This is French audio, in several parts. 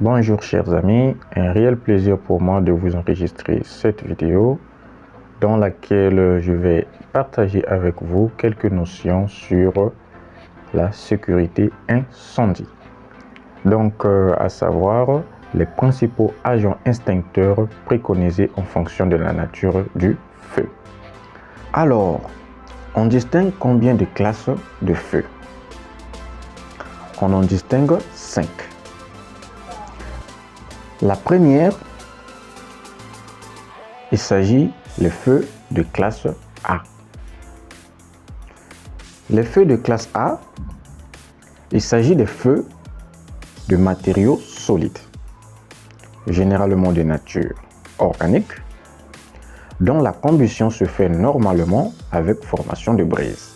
Bonjour chers amis, un réel plaisir pour moi de vous enregistrer cette vidéo dans laquelle je vais partager avec vous quelques notions sur la sécurité incendie. Donc à savoir les principaux agents extincteurs préconisés en fonction de la nature du feu. Alors, on distingue combien de classes de feu? On en distingue 5. La première, il s'agit des feux de classe A. Les feux de classe A, il s'agit des feux de matériaux solides, généralement de nature organique, dont la combustion se fait normalement avec formation de brise.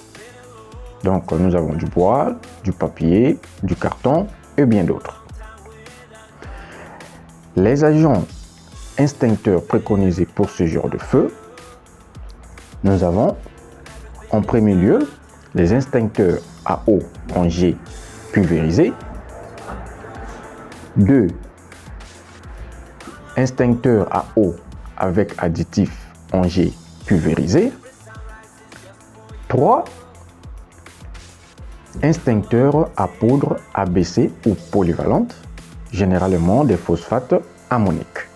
Donc nous avons du bois, du papier, du carton et bien d'autres. Les agents extincteurs préconisés pour ce genre de feu, nous avons en premier lieu les extincteurs à eau en jet pulvérisé, 2 extincteurs à eau avec additif en jet pulvérisé, 3 extincteurs à poudre ABC ou polyvalente, généralement des phosphates ammoniques.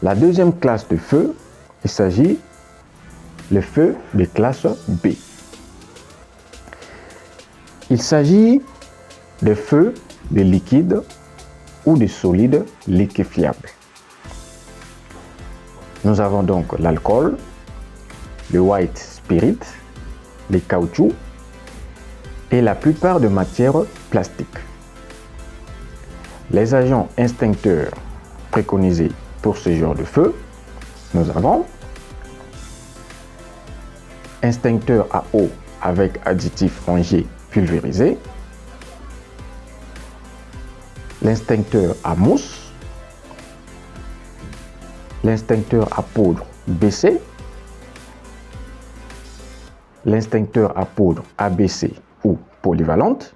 La deuxième classe de feu, il s'agit le feu de classe B. Il s'agit de feux de liquide ou de solide liquéfiable. Nous avons donc l'alcool, le white spirit, les caoutchoucs et la plupart de matières plastiques. Les agents extincteurs préconisés pour ce genre de feu, nous avons extincteur à eau avec additif en jet pulvérisé, l'extincteur à mousse, l'extincteur à poudre BC, l'extincteur à poudre ABC ou polyvalente,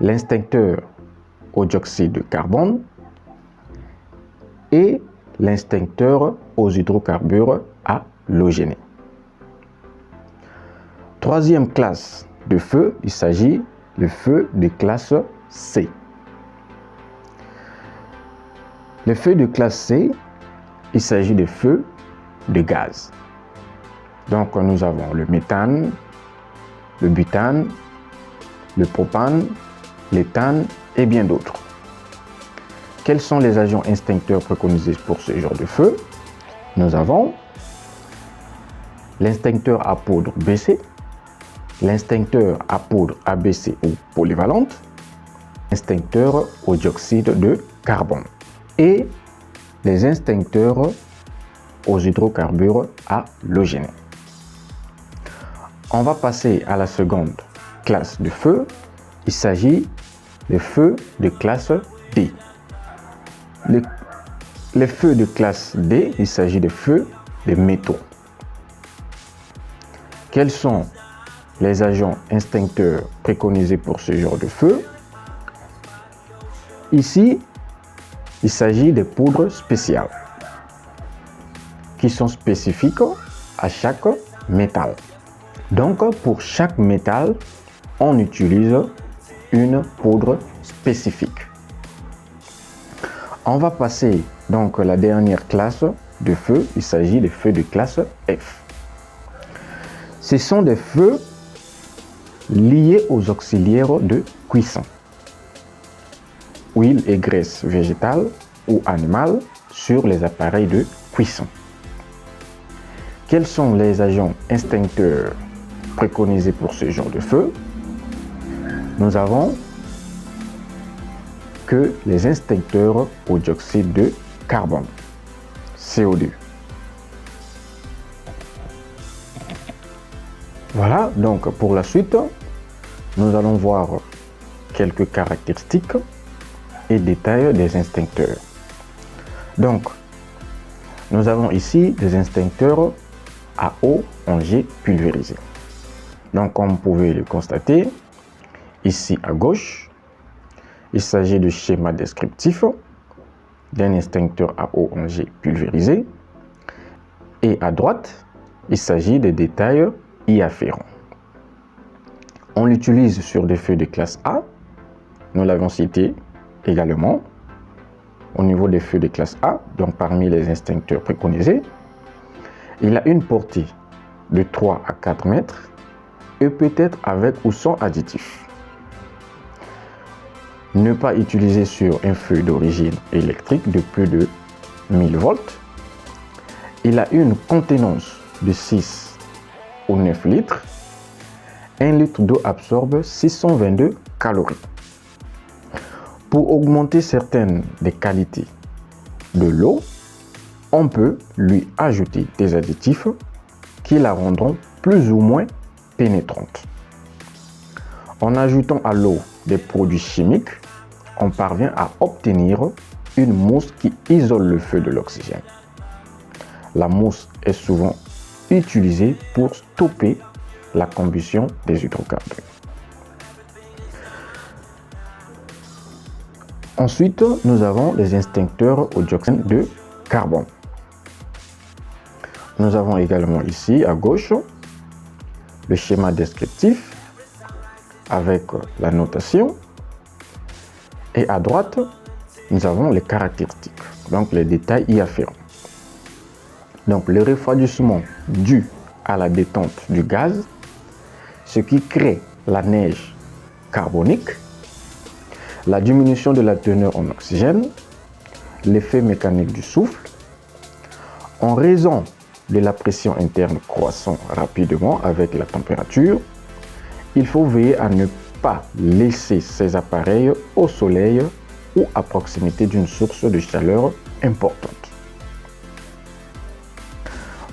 l'extincteur au dioxyde de carbone et l'extincteur aux hydrocarbures halogénés. Troisième classe de feu, il s'agit du feu de classe C. Le feu de classe C, il s'agit de feux de gaz. Donc nous avons le méthane, le butane, le propane, l'éthane et bien d'autres. Quels sont les agents extincteurs préconisés pour ce genre de feu? Nous avons l'extincteur à poudre BC, l'extincteur à poudre ABC ou polyvalente, l'extincteur au dioxyde de carbone et les extincteurs aux hydrocarbures halogénés. On va passer à la seconde classe de feu. Il s'agit des feux de classe D. Les feux de classe D, il s'agit des feux de métaux. Quels sont les agents extincteurs préconisés pour ce genre de feu? Ici, il s'agit des poudres spéciales qui sont spécifiques à chaque métal. Donc, pour chaque métal, on utilise une poudre spécifique. On va passer donc à la dernière classe de feu. Il s'agit des feux de classe F. Ce sont des feux liés aux auxiliaires de cuisson, huile et graisse végétale ou animale sur les appareils de cuisson. Quels sont les agents extincteurs préconisés pour ce genre de feu? Nous avons que les extincteurs au dioxyde de carbone, CO2. Voilà, donc pour la suite, nous allons voir quelques caractéristiques et détails des extincteurs. Donc, nous avons ici des extincteurs à eau en jet pulvérisé. Donc, comme vous pouvez le constater, ici à gauche, il s'agit du schéma descriptif d'un extincteur à eau en jet pulvérisé. Et à droite, il s'agit des détails y afférents. On l'utilise sur des feux de classe A. Nous l'avons cité également au niveau des feux de classe A, donc parmi les extincteurs préconisés. Il a une portée de 3 à 4 mètres et peut être avec ou sans additif. Ne pas utiliser sur un feu d'origine électrique de plus de 1000 volts. Il a une contenance de 6 ou 9 litres. 1 litre d'eau absorbe 622 calories. Pour augmenter certaines des qualités de l'eau, on peut lui ajouter des additifs qui la rendront plus ou moins pénétrante. En ajoutant à l'eau des produits chimiques, on parvient à obtenir une mousse qui isole le feu de l'oxygène. La mousse est souvent utilisée pour stopper la combustion des hydrocarbures. Ensuite, nous avons les extincteurs au dioxyde de carbone. Nous avons également ici à gauche le schéma descriptif avec la notation. Et à droite, nous avons les caractéristiques, donc les détails y afférents. Donc le refroidissement dû à la détente du gaz, ce qui crée la neige carbonique, la diminution de la teneur en oxygène, l'effet mécanique du souffle, en raison de la pression interne croissant rapidement avec la température. Il faut veiller à ne pas laisser ces appareils au soleil ou à proximité d'une source de chaleur importante.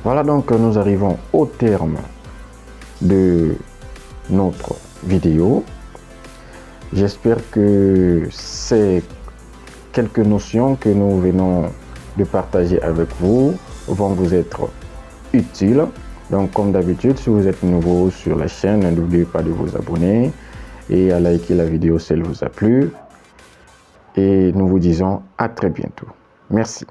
Voilà, donc nous arrivons au terme de notre vidéo. J'espère que ces quelques notions que nous venons de partager avec vous vont vous être utiles. Donc comme d'habitude, si vous êtes nouveau sur la chaîne, n'oubliez pas de vous abonner et à liker la vidéo si elle vous a plu. Et nous vous disons à très bientôt. Merci.